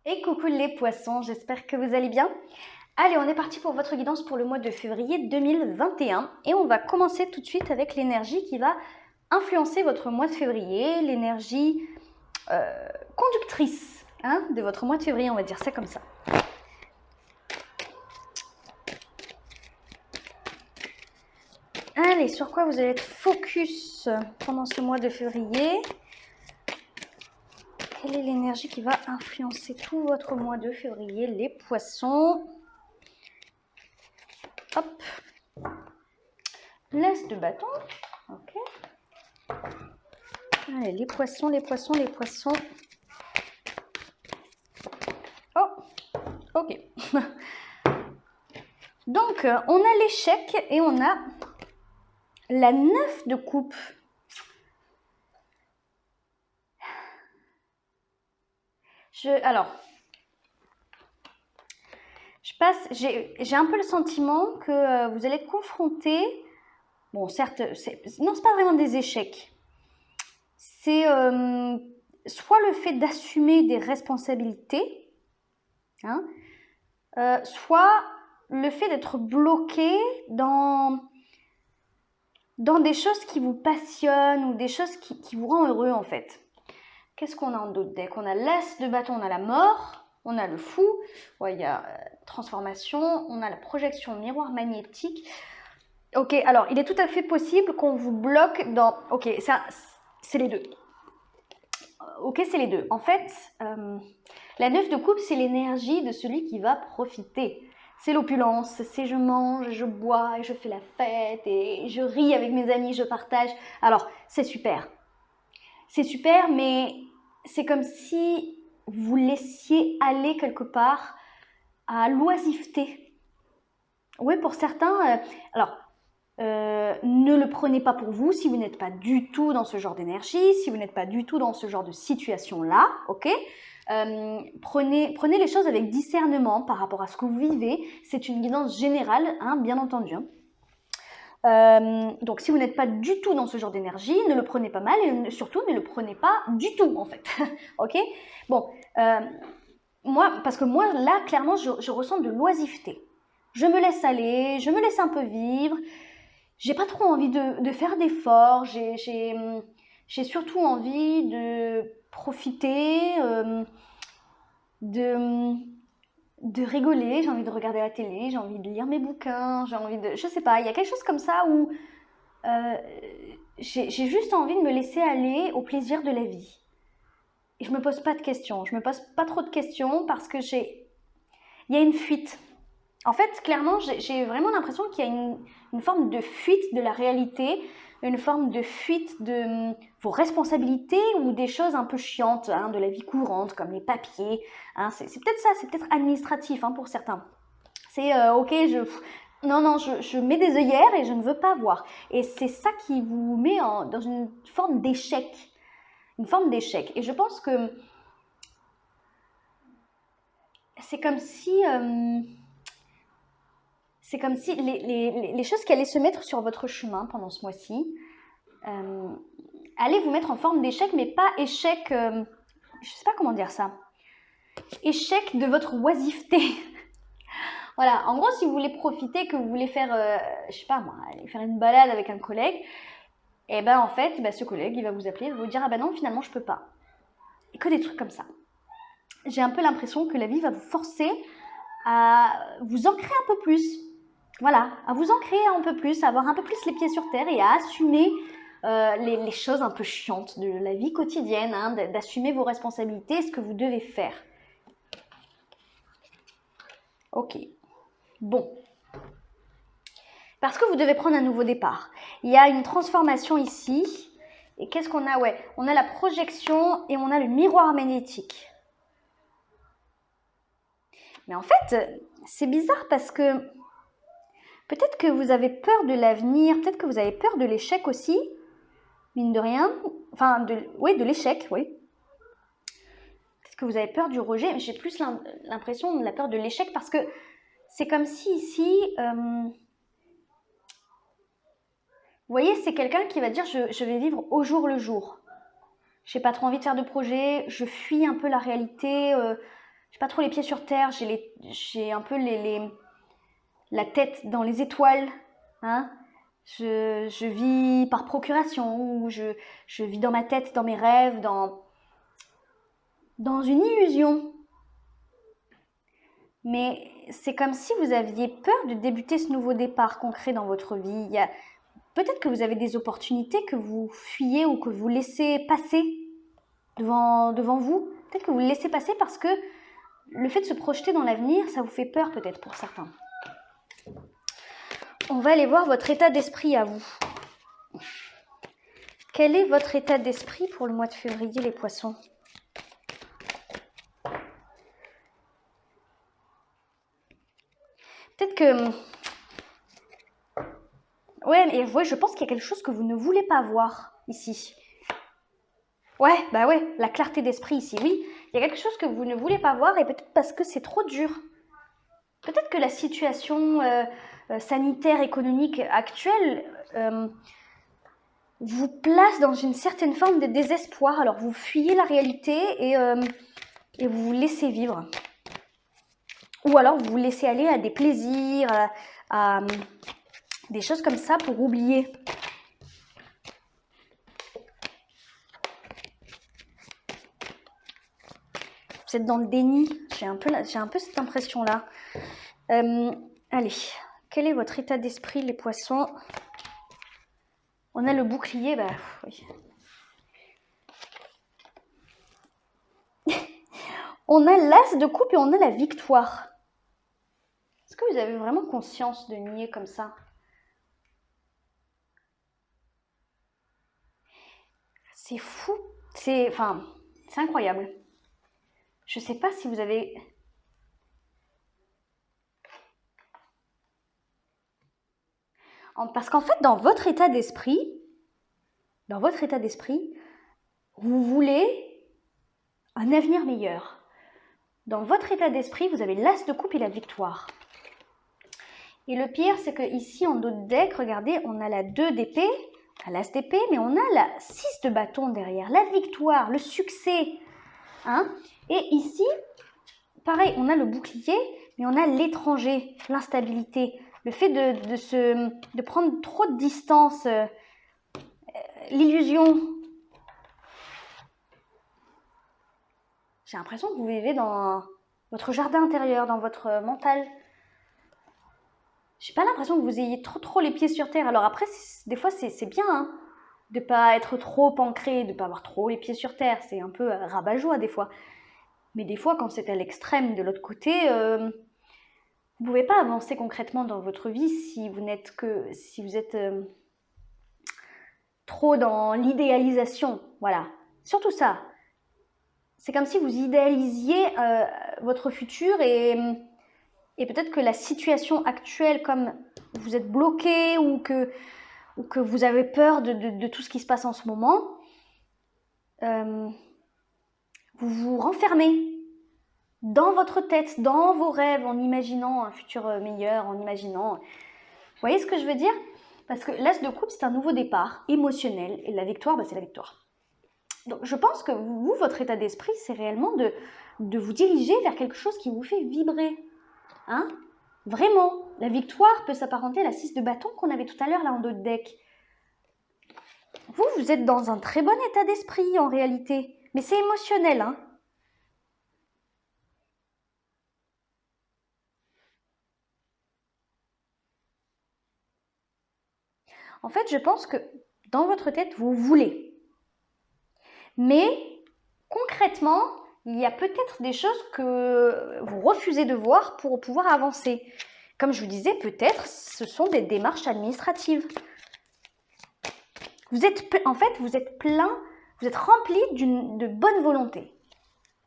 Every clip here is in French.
Et coucou les poissons, j'espère que vous allez bien. Allez, on est parti pour votre guidance pour le mois de février 2021 et on va commencer tout de suite avec l'énergie qui va influencer votre mois de février, l'énergie conductrice de votre mois de février, on va dire ça comme ça. Allez, sur quoi vous allez être focus pendant ce mois de février? Quelle est l'énergie qui va influencer tout votre mois de février, les poissons? Hop. L'as de bâton. Ok. Allez, les poissons, les poissons, les poissons. Oh, ok. Donc, on a l'échec et on a la 9 de coupe. Alors, j'ai un peu le sentiment que vous allez être confronté. Bon, certes, non, c'est pas vraiment des échecs. C'est soit le fait d'assumer des responsabilités, soit le fait d'être bloqué dans des choses qui vous passionnent ou des choses qui vous rendent heureux en fait. Qu'est-ce qu'on a en d'autres decks? On a l'as de bâton, on a la mort, on a le fou, ouais, il y a transformation, on a la projection miroir magnétique. Ok, alors il est tout à fait possible qu'on vous bloque dans... Ok, ça, c'est les deux. Ok, c'est les deux. En fait, la 9 de coupe, c'est l'énergie de celui qui va profiter. C'est l'opulence, c'est je mange, je bois, et je fais la fête, et je ris avec mes amis, je partage. Alors, c'est super. C'est super, mais c'est comme si vous laissiez aller quelque part à l'oisiveté. Oui, pour certains, ne le prenez pas pour vous si vous n'êtes pas du tout dans ce genre d'énergie, si vous n'êtes pas du tout dans ce genre de situation-là, ok? Prenez les choses avec discernement par rapport à ce que vous vivez. C'est une guidance générale, bien entendu. Donc si vous n'êtes pas du tout dans ce genre d'énergie, ne le prenez pas mal et surtout ne le prenez pas du tout en fait. Ok? Bon, parce que moi là clairement je ressens de l'oisiveté. Je me laisse aller, je me laisse un peu vivre. J'ai pas trop envie de faire d'efforts. J'ai surtout envie de profiter, de rigoler, j'ai envie de regarder la télé, j'ai envie de lire mes bouquins, j'ai envie de... Je sais pas, il y a quelque chose comme ça où j'ai juste envie de me laisser aller au plaisir de la vie. Et je me pose pas de questions, je me pose pas trop de questions parce que il y a une fuite. En fait, clairement, j'ai vraiment l'impression qu'il y a une forme de fuite de la réalité, une forme de fuite de vos responsabilités ou des choses un peu chiantes de la vie courante, comme les papiers. C'est peut-être ça, c'est peut-être administratif pour certains. C'est ok, je mets des œillères et je ne veux pas voir. Et c'est ça qui vous met dans une forme d'échec. Une forme d'échec. Et je pense que c'est comme si... c'est comme si les choses qui allaient se mettre sur votre chemin pendant ce mois-ci allaient vous mettre en forme d'échec, mais pas échec, je sais pas comment dire ça, échec de votre oisiveté. Voilà, en gros, si vous voulez profiter, que vous voulez faire, je sais pas moi, aller faire une balade avec un collègue, et ben en fait, ce collègue, il va vous appeler, il va vous dire, ah ben non, finalement, je peux pas. Et que des trucs comme ça. J'ai un peu l'impression que la vie va vous forcer à vous ancrer un peu plus. Voilà, à vous ancrer un peu plus, à avoir un peu plus les pieds sur terre et à assumer les choses un peu chiantes de la vie quotidienne, d'assumer vos responsabilités, ce que vous devez faire. Ok, bon. Parce que vous devez prendre un nouveau départ. Il y a une transformation ici. Et qu'est-ce qu'on a? Ouais, on a la projection et on a le miroir magnétique. Mais en fait, c'est bizarre parce que peut-être que vous avez peur de l'avenir, peut-être que vous avez peur de l'échec aussi, mine de rien. Enfin, de l'échec, oui. Peut-être que vous avez peur du rejet, mais j'ai plus l'impression de la peur de l'échec parce que c'est comme si ici... vous voyez, c'est quelqu'un qui va dire je vais vivre au jour le jour. J'ai pas trop envie de faire de projet, je fuis un peu la réalité, j'ai pas trop les pieds sur terre, j'ai un peu la tête dans les étoiles, hein. Je vis par procuration, ou je vis dans ma tête, dans mes rêves, dans une illusion. Mais c'est comme si vous aviez peur de débuter ce nouveau départ concret dans votre vie. Peut-être que vous avez des opportunités que vous fuyez ou que vous laissez passer devant vous. Peut-être que vous le laissez passer parce que le fait de se projeter dans l'avenir, ça vous fait peur peut-être pour certains. On va aller voir votre état d'esprit à vous. Quel est votre état d'esprit pour le mois de février, les poissons? Peut-être que... Ouais, je pense qu'il y a quelque chose que vous ne voulez pas voir ici. Ouais, la clarté d'esprit ici, oui. Il y a quelque chose que vous ne voulez pas voir et peut-être parce que c'est trop dur. Peut-être que la situation sanitaire, économique actuelle vous place dans une certaine forme de désespoir. Alors vous fuyez la réalité et vous vous laissez vivre. Ou alors vous vous laissez aller à des plaisirs, à des choses comme ça pour oublier. Vous êtes dans le déni. J'ai un peu cette impression-là. Allez, quel est votre état d'esprit, les poissons? On a le bouclier, bah oui. On a l'as de coupe et on a la victoire. Est-ce que vous avez vraiment conscience de nier comme ça? C'est fou. C'est incroyable. Je ne sais pas si vous avez... Parce qu'en fait, dans votre état d'esprit, vous voulez un avenir meilleur. Dans votre état d'esprit, vous avez l'as de coupe et la victoire. Et le pire, c'est que ici, en d'autres decks, regardez, on a la 2 d'épée, l'as d'épée, mais on a la 6 de bâton derrière, la victoire, le succès. Hein? Et ici, pareil, on a le bouclier, mais on a l'étranger, l'instabilité, le fait de prendre trop de distance, l'illusion. J'ai l'impression que vous vivez dans votre jardin intérieur, dans votre mental. J'ai pas l'impression que vous ayez trop les pieds sur terre. Alors après, des fois, c'est bien hein, de pas être trop ancré, de pas avoir trop les pieds sur terre. C'est un peu rabat-joie des fois. Mais des fois, quand c'est à l'extrême de l'autre côté, vous pouvez pas avancer concrètement dans votre vie si vous êtes trop dans l'idéalisation. Voilà, surtout ça. C'est comme si vous idéalisiez votre futur et peut-être que la situation actuelle, comme vous êtes bloqué ou que vous avez peur de tout ce qui se passe en ce moment, vous vous renfermez dans votre tête, dans vos rêves, en imaginant un futur meilleur, en imaginant... Vous voyez ce que je veux dire? Parce que l'as de coupe, c'est un nouveau départ émotionnel, et la victoire, c'est la victoire. Donc je pense que vous, votre état d'esprit, c'est réellement de vous diriger vers quelque chose qui vous fait vibrer. Hein? Vraiment, la victoire peut s'apparenter à la 6 de bâton qu'on avait tout à l'heure là en dos de deck. Vous êtes dans un très bon état d'esprit en réalité, mais c'est émotionnel, hein. En fait, je pense que dans votre tête, vous voulez. Mais concrètement, il y a peut-être des choses que vous refusez de voir pour pouvoir avancer. Comme je vous disais, peut-être ce sont des démarches administratives. Vous êtes plein, vous êtes rempli de bonne volonté.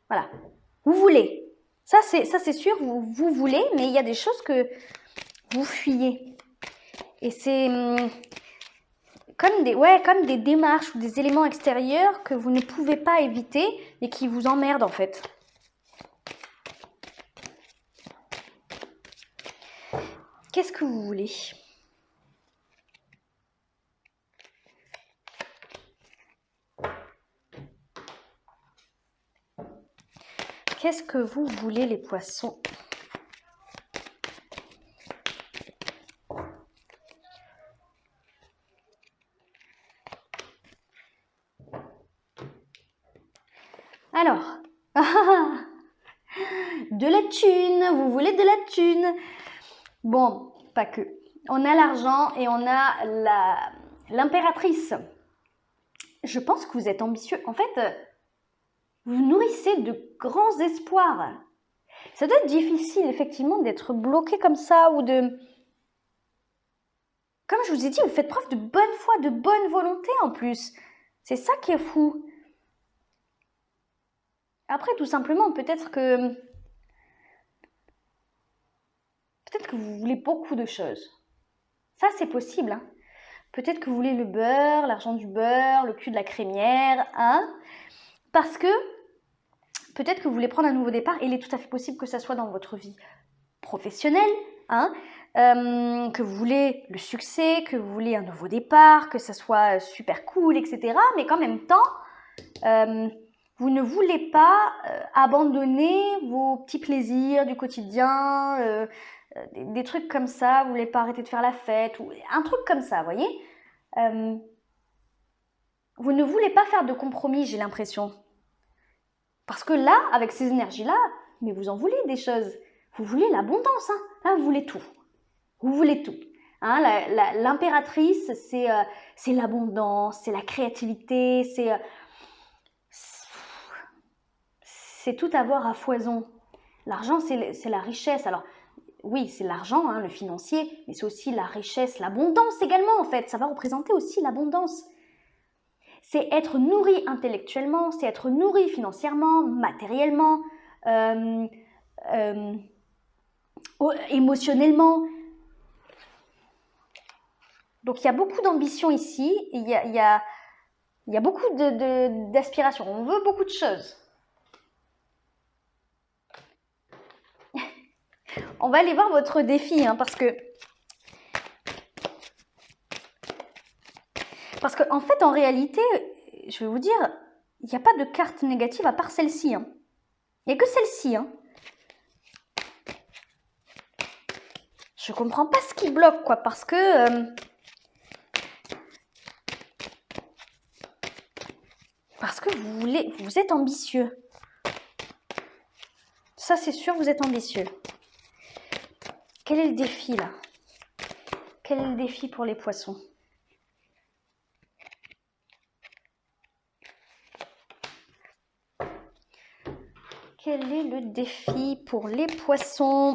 Voilà, vous voulez. Ça c'est sûr, vous voulez, mais il y a des choses que vous fuyez. Et c'est comme des démarches ou des éléments extérieurs que vous ne pouvez pas éviter et qui vous emmerdent en fait. Qu'est-ce que vous voulez ? qu'est-ce que vous voulez les poissons? Alors, de la thune, vous voulez de la thune? Bon, pas que. On a l'argent et on a l'impératrice. Je pense que vous êtes ambitieux. En fait, vous nourrissez de grands espoirs. Ça doit être difficile, effectivement, d'être bloqué comme ça ou de... Comme je vous ai dit, vous faites preuve de bonne foi, de bonne volonté en plus. C'est ça qui est fou. Après, tout simplement, peut-être que vous voulez beaucoup de choses. Ça, c'est possible. Hein. Peut-être que vous voulez le beurre, l'argent du beurre, le cul de la crémière. Hein, parce que peut-être que vous voulez prendre un nouveau départ. Et il est tout à fait possible que ça soit dans votre vie professionnelle. Hein, que vous voulez le succès, que vous voulez un nouveau départ, que ça soit super cool, etc. Mais qu'en même temps... vous ne voulez pas abandonner vos petits plaisirs du quotidien, des trucs comme ça, vous ne voulez pas arrêter de faire la fête, ou un truc comme ça, vous voyez. Vous ne voulez pas faire de compromis, j'ai l'impression. Parce que là, avec ces énergies-là, mais vous en voulez des choses. Vous voulez l'abondance, hein. Là, vous voulez tout. Vous voulez tout. Hein, l'impératrice, c'est l'abondance, c'est la créativité, c'est tout avoir à foison. L'argent, c'est la richesse. Alors, oui, c'est l'argent, hein, le financier, mais c'est aussi la richesse, l'abondance également, en fait. Ça va représenter aussi l'abondance. C'est être nourri intellectuellement, c'est être nourri financièrement, matériellement, émotionnellement. Donc, il y a beaucoup d'ambition ici, et il y a beaucoup d'aspiration. On veut beaucoup de choses. On va aller voir votre défi, hein, parce que en fait, en réalité, je vais vous dire, il n'y a pas de carte négative à part celle-ci. Hein. Il n'y a que celle-ci. Hein. Je comprends pas ce qui bloque, quoi, parce que vous êtes ambitieux. Ça, c'est sûr, vous êtes ambitieux. Quel est le défi, là? Quel est le défi pour les poissons? Quel est le défi pour les poissons?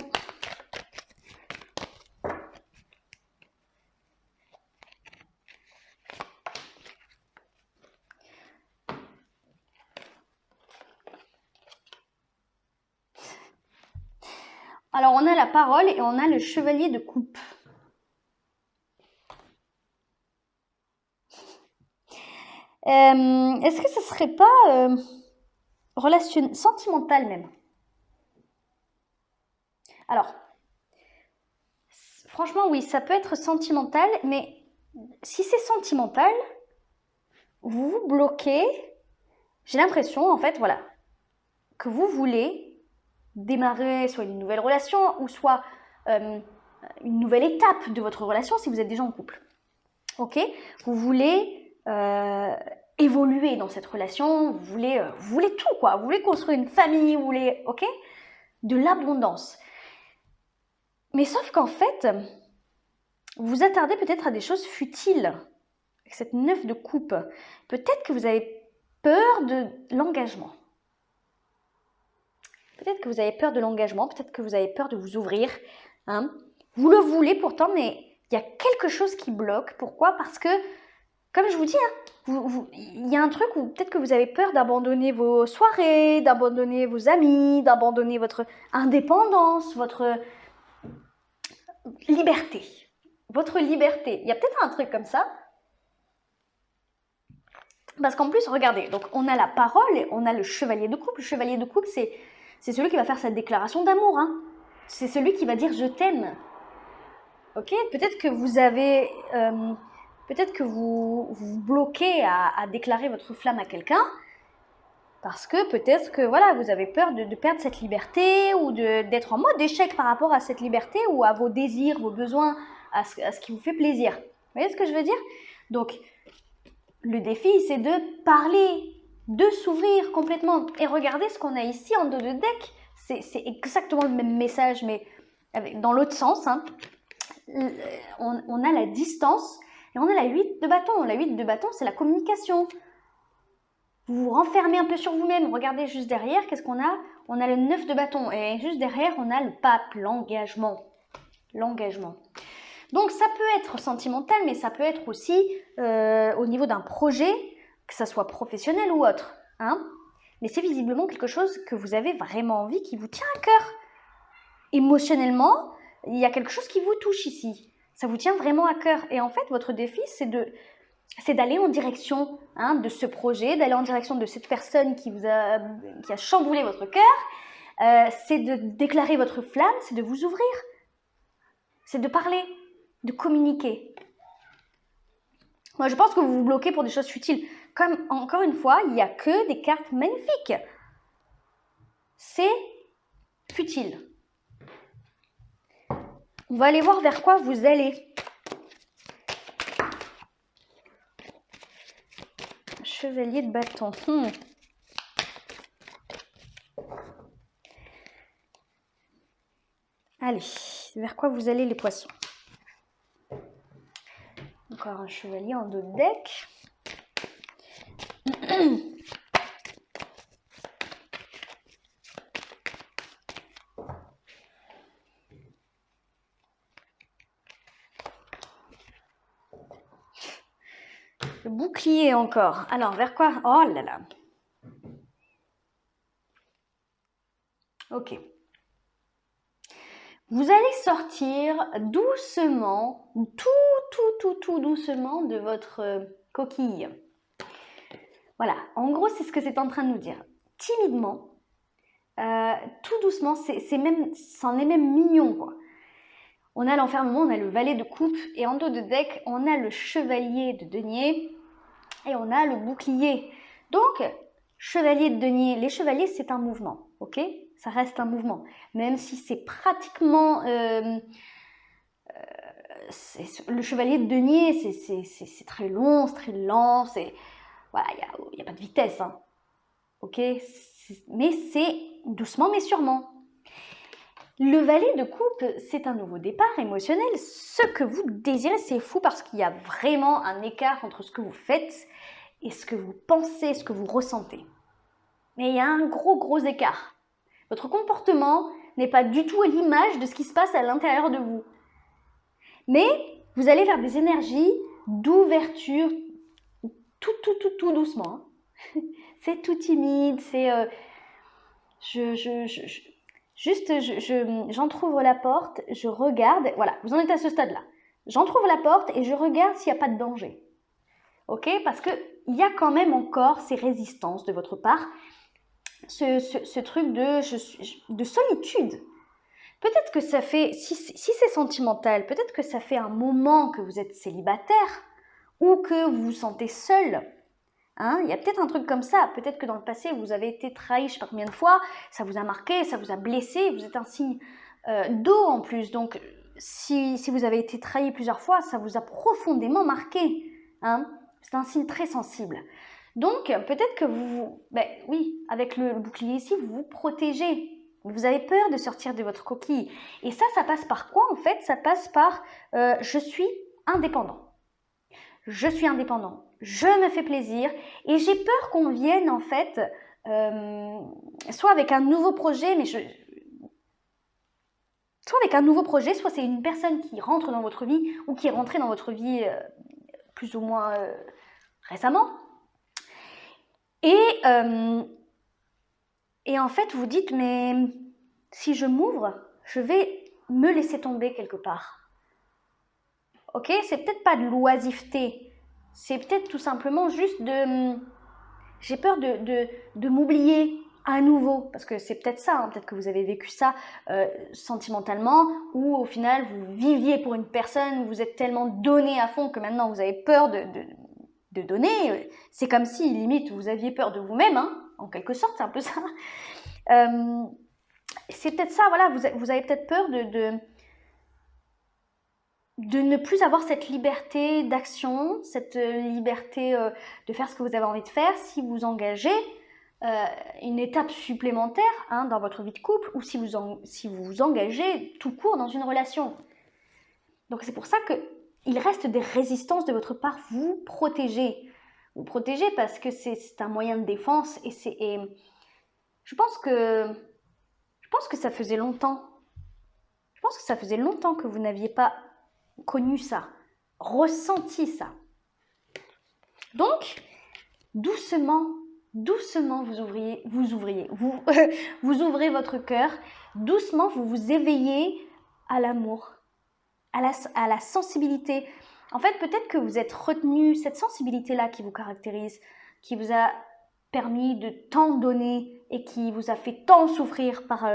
Alors, on a la parole et on a le chevalier de coupe. Est-ce que ce serait pas sentimental même? Alors, franchement, oui, ça peut être sentimental, mais si c'est sentimental, vous vous bloquez. J'ai l'impression, en fait, voilà, que vous voulez démarrer soit une nouvelle relation ou soit une nouvelle étape de votre relation si vous êtes déjà en couple. Ok? Vous voulez évoluer dans cette relation, vous voulez tout, quoi. Vous voulez construire une famille, vous voulez, ok? De l'abondance. Mais sauf qu'en fait, vous vous attardez peut-être à des choses futiles. Avec cette 9 de coupe, peut-être que vous avez peur de l'engagement. Peut-être que vous avez peur de l'engagement, peut-être que vous avez peur de vous ouvrir. Hein. Vous le voulez pourtant, mais il y a quelque chose qui bloque. Pourquoi? Parce que, comme je vous dis, hein, il y a un truc où peut-être que vous avez peur d'abandonner vos soirées, d'abandonner vos amis, d'abandonner votre indépendance, votre liberté. Votre liberté. Il y a peut-être un truc comme ça. Parce qu'en plus, regardez, donc on a la parole et on a le chevalier de coupe. Le chevalier de coupe, c'est celui qui va faire sa déclaration d'amour. Hein. C'est celui qui va dire « je t'aime ». Ok, peut-être que vous avez... peut-être que vous bloquez à déclarer votre flamme à quelqu'un. Parce que peut-être que voilà, vous avez peur de perdre cette liberté ou d'être en mode échec par rapport à cette liberté ou à vos désirs, vos besoins, à ce qui vous fait plaisir. Vous voyez ce que je veux dire? Donc, le défi, c'est de parler, de s'ouvrir complètement. Et regardez ce qu'on a ici en dos de deck. C'est exactement le même message, mais dans l'autre sens. Hein. On a la distance et on a la 8 de bâton. La 8 de bâton, c'est la communication. Vous vous renfermez un peu sur vous-même. Regardez juste derrière, qu'est-ce qu'on a? On a le 9 de bâton. Et juste derrière, on a le pape, l'engagement. L'engagement. Donc, ça peut être sentimental, mais ça peut être aussi au niveau d'un projet, que ça soit professionnel ou autre. Hein? Mais c'est visiblement quelque chose que vous avez vraiment envie, qui vous tient à cœur. Émotionnellement, il y a quelque chose qui vous touche ici. Ça vous tient vraiment à cœur. Et en fait, votre défi, c'est d'aller en direction de ce projet, d'aller en direction de cette personne qui a chamboulé votre cœur. C'est de déclarer votre flamme, c'est de vous ouvrir. C'est de parler, de communiquer. Moi, je pense que vous vous bloquez pour des choses futiles. Comme, encore une fois, il n'y a que des cartes magnifiques. C'est futile. On va aller voir vers quoi vous allez. Chevalier de bâton. Allez, vers quoi vous allez les poissons? Encore un chevalier en dos de deck. Le bouclier encore. Alors, vers quoi? Oh là là. Ok. Vous allez sortir doucement, tout doucement de votre coquille. Voilà, en gros, c'est ce que c'est en train de nous dire. Timidement, tout doucement, c'en est même mignon, quoi. On a l'enfermement, on a le valet de coupe, et en dos de deck, on a le chevalier de denier, et on a le bouclier. Donc, chevalier de denier, les chevaliers, c'est un mouvement, ok? Ça reste un mouvement, même si c'est pratiquement... le chevalier de denier, c'est très long, c'est très lent, voilà, il n'y a pas de vitesse, hein. Ok? Mais c'est doucement mais sûrement. Le valet de coupe, c'est un nouveau départ émotionnel. Ce que vous désirez, c'est fou parce qu'il y a vraiment un écart entre ce que vous faites et ce que vous pensez, ce que vous ressentez. Mais il y a un gros écart. Votre comportement n'est pas du tout à l'image de ce qui se passe à l'intérieur de vous. Mais vous allez vers des énergies d'ouverture, tout doucement. C'est tout timide, c'est... j'entrouvre la porte, je regarde, voilà, vous en êtes à ce stade-là. J'entrouvre la porte et je regarde s'il n'y a pas de danger. Ok? Parce qu'il y a quand même encore ces résistances de votre part, ce truc de solitude. Peut-être que ça fait, si c'est sentimental, peut-être que ça fait un moment que vous êtes célibataire ou que vous vous sentez seul. Hein, il y a peut-être un truc comme ça. Peut-être que dans le passé, vous avez été trahi, je ne sais pas combien de fois, ça vous a marqué, ça vous a blessé, vous êtes un signe d'eau en plus. Donc, si vous avez été trahi plusieurs fois, ça vous a profondément marqué. Hein, c'est un signe très sensible. Donc, peut-être que oui, avec le bouclier ici, vous vous protégez. Vous avez peur de sortir de votre coquille. Et ça passe par quoi en fait? Ça passe par je suis indépendant. Je suis indépendant. Je me fais plaisir. Et j'ai peur qu'on vienne en fait soit avec un nouveau projet, soit avec un nouveau projet, soit c'est une personne qui rentre dans votre vie ou qui est rentrée dans votre vie plus ou moins récemment. Et en fait, vous dites, mais si je m'ouvre, je vais me laisser tomber quelque part. Ok? C'est peut-être pas de l'oisiveté. C'est peut-être tout simplement juste j'ai peur de m'oublier à nouveau. Parce que c'est peut-être ça, hein, peut-être que vous avez vécu ça sentimentalement, ou au final, vous viviez pour une personne, où vous êtes tellement donné à fond que maintenant, vous avez peur de donner. C'est comme si, limite, vous aviez peur de vous-même, hein, en quelque sorte, c'est un peu ça. C'est peut-être ça, voilà, vous avez peut-être peur de ne plus avoir cette liberté d'action, cette liberté de faire ce que vous avez envie de faire si vous engagez une étape supplémentaire hein, dans votre vie de couple ou si vous vous engagez tout court dans une relation. Donc c'est pour ça qu'il reste des résistances de votre part, vous protégez. Vous protégez parce que c'est un moyen de défense et je pense que ça faisait longtemps. Je pense que ça faisait longtemps que vous n'aviez pas connu ça, ressenti ça. Donc, doucement, vous ouvrez votre cœur, doucement vous vous éveillez à l'amour, à la sensibilité. En fait, peut-être que vous êtes retenu, cette sensibilité-là qui vous caractérise, qui vous a permis de tant donner et qui vous a fait tant souffrir par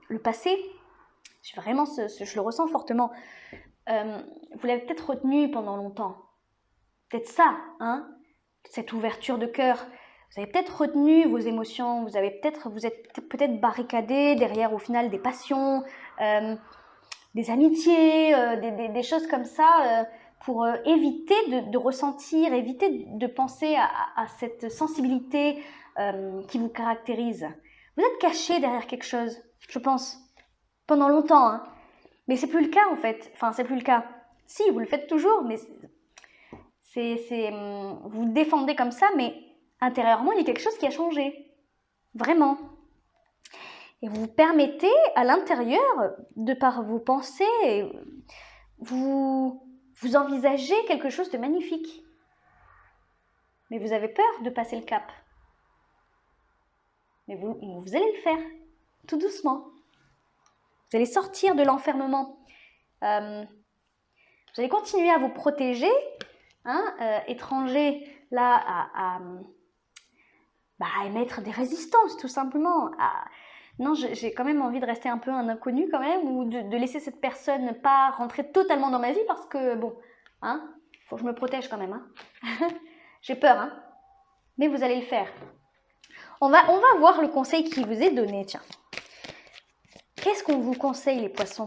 le passé, je le ressens fortement. Vous l'avez peut-être retenu pendant longtemps. Peut-être ça, hein, cette ouverture de cœur. Vous avez peut-être retenu vos émotions, vous êtes peut-être barricadé derrière au final des passions, des amitiés, des choses comme ça pour éviter de ressentir, éviter de penser à cette sensibilité qui vous caractérise. Vous êtes caché derrière quelque chose, je pense, pendant longtemps, hein. Mais c'est plus le cas en fait. Enfin, c'est plus le cas. Si, vous le faites toujours, mais vous défendez comme ça, mais intérieurement, il y a quelque chose qui a changé. Vraiment. Et vous vous permettez, à l'intérieur, de par vos pensées, vous envisagez quelque chose de magnifique. Mais vous avez peur de passer le cap. Mais vous allez le faire, tout doucement. Vous allez sortir de l'enfermement. Vous allez continuer à vous protéger, hein, étrangers, là, à émettre des résistances, tout simplement. Non, j'ai quand même envie de rester un peu un inconnu, quand même, ou de laisser cette personne pas rentrer totalement dans ma vie, parce que, bon, hein, faut que je me protège quand même, hein. J'ai peur, hein. Mais vous allez le faire. On va voir le conseil qui vous est donné, tiens. Qu'est-ce qu'on vous conseille, les poissons?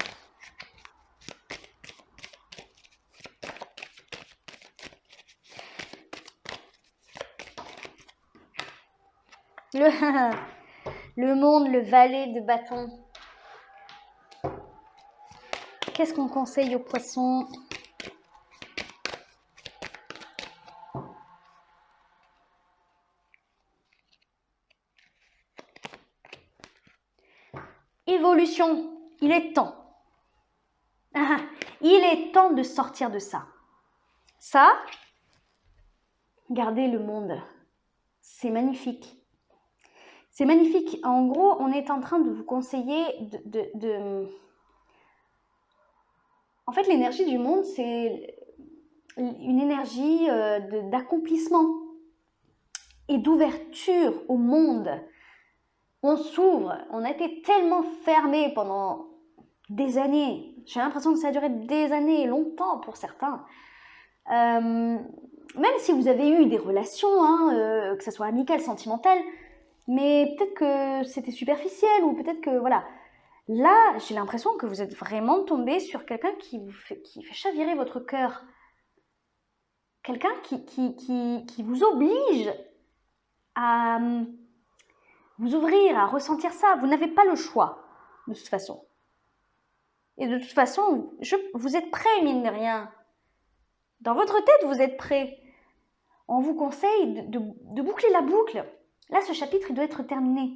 Le monde, le valet de bâton. Qu'est-ce qu'on conseille aux poissons? Évolution, il est temps. Il est temps de sortir de ça. Ça, regardez le monde. C'est magnifique. C'est magnifique. En gros, on est en train de vous conseiller En fait, l'énergie du monde, c'est une énergie d'accomplissement et d'ouverture au monde. On s'ouvre. On a été tellement fermé pendant des années. J'ai l'impression que ça a duré des années, longtemps pour certains. Même si vous avez eu des relations, hein, que ce soit amicales, sentimentales, mais peut-être que c'était superficiel ou peut-être que, voilà. Là, j'ai l'impression que vous êtes vraiment tombé sur quelqu'un qui fait chavirer votre cœur. Quelqu'un qui vous oblige à vous ouvrir, à ressentir ça. Vous n'avez pas le choix, de toute façon. Et de toute façon, vous êtes prêt, mine de rien. Dans votre tête, vous êtes prêt. On vous conseille de boucler la boucle. Là, ce chapitre, il doit être terminé.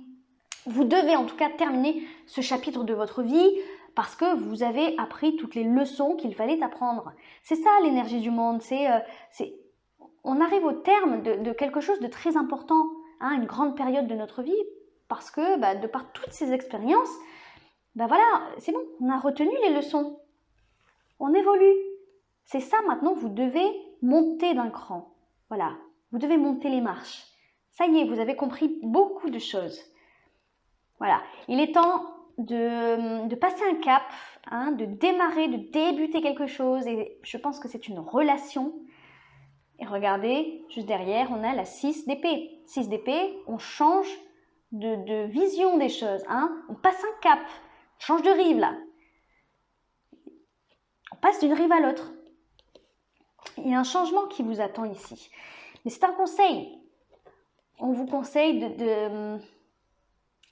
Vous devez en tout cas terminer ce chapitre de votre vie parce que vous avez appris toutes les leçons qu'il fallait apprendre. C'est ça l'énergie du monde. On arrive au terme de quelque chose de très important, hein, une grande période de notre vie parce que de par toutes ces expériences, voilà, c'est bon, on a retenu les leçons. On évolue. C'est ça maintenant, vous devez monter d'un cran. Voilà, vous devez monter les marches. Ça y est, vous avez compris beaucoup de choses. Voilà, il est temps de passer un cap, hein, de démarrer, de débuter quelque chose. Et je pense que c'est une relation. Et regardez, juste derrière, on a la 6 d'épée. 6 d'épée, on change de vision des choses. Hein. On passe un cap, on change de rive là. On passe d'une rive à l'autre. Il y a un changement qui vous attend ici. Mais c'est un conseil. On vous conseille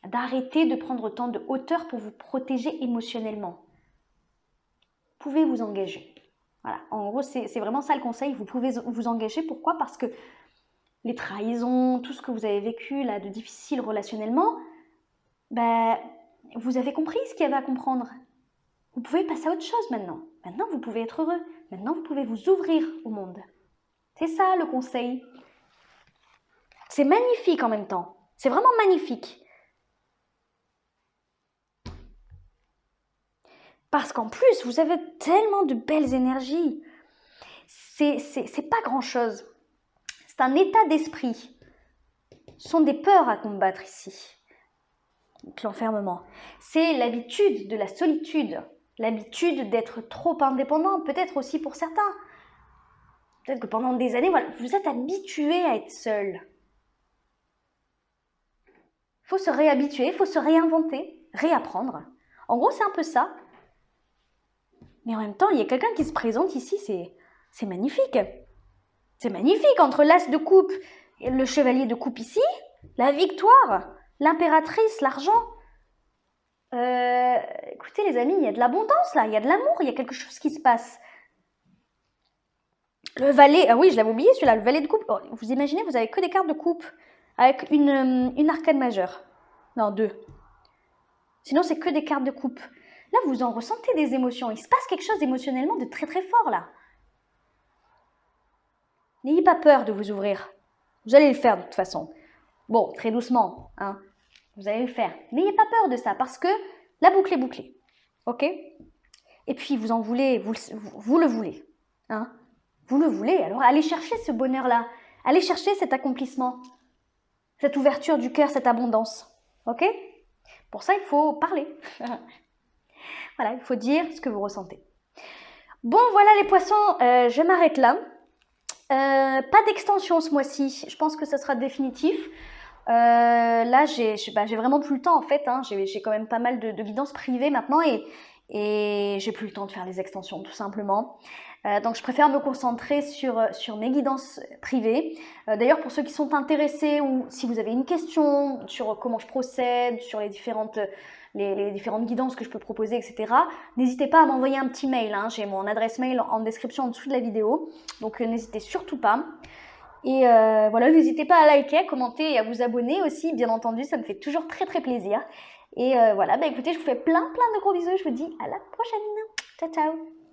d'arrêter de prendre tant de hauteur pour vous protéger émotionnellement. Vous pouvez vous engager. Voilà, en gros, c'est vraiment ça le conseil. Vous pouvez vous engager. Pourquoi? Parce que les trahisons, tout ce que vous avez vécu là de difficile relationnellement, ben, vous avez compris ce qu'il y avait à comprendre. Vous pouvez passer à autre chose maintenant. Maintenant, vous pouvez être heureux. Maintenant, vous pouvez vous ouvrir au monde. C'est ça le conseil. C'est magnifique en même temps. C'est vraiment magnifique. Parce qu'en plus, vous avez tellement de belles énergies. C'est pas grand-chose. C'est un état d'esprit. Ce sont des peurs à combattre ici. L'enfermement. C'est l'habitude de la solitude. L'habitude d'être trop indépendant, peut-être aussi pour certains. Peut-être que pendant des années, voilà, vous êtes habitué à être seul. Il faut se réhabituer, il faut se réinventer, réapprendre. En gros, c'est un peu ça. Mais en même temps, il y a quelqu'un qui se présente ici, c'est magnifique. C'est magnifique, entre l'as de coupe et le chevalier de coupe ici, la victoire, l'impératrice, l'argent. Écoutez les amis, il y a de l'abondance là, il y a de l'amour, il y a quelque chose qui se passe. Le valet, ah oui, je l'avais oublié celui-là, le valet de coupe. Oh, vous imaginez, vous avez que des cartes de coupe avec une arcane majeure. Non, 2. Sinon, c'est que des cartes de coupe. Là, vous en ressentez des émotions. Il se passe quelque chose émotionnellement de très très fort là. N'ayez pas peur de vous ouvrir. Vous allez le faire de toute façon. Bon, très doucement, hein. Vous allez le faire. N'ayez pas peur de ça parce que la boucle est bouclée. Ok? Et puis, vous en voulez, vous le voulez. Hein? Vous le voulez. Alors, allez chercher ce bonheur-là. Allez chercher cet accomplissement. Cette ouverture du cœur, cette abondance. Ok? Pour ça, il faut parler. Voilà, il faut dire ce que vous ressentez. Bon, voilà les poissons, je m'arrête là. Pas d'extension ce mois-ci. Je pense que ce sera définitif. Là, j'ai vraiment plus le temps en fait. Hein. J'ai quand même pas mal de guidances privées maintenant et j'ai plus le temps de faire les extensions tout simplement. Donc je préfère me concentrer sur mes guidances privées. D'ailleurs pour ceux qui sont intéressés ou si vous avez une question sur comment je procède, sur les différentes guidances que je peux proposer, etc. N'hésitez pas à m'envoyer un petit mail. Hein. J'ai mon adresse mail en description en dessous de la vidéo. Donc n'hésitez surtout pas. Et voilà, n'hésitez pas à liker, à commenter et à vous abonner aussi, bien entendu, ça me fait toujours très très plaisir. Et voilà, bah écoutez, je vous fais plein de gros bisous, je vous dis à la prochaine. Ciao ciao.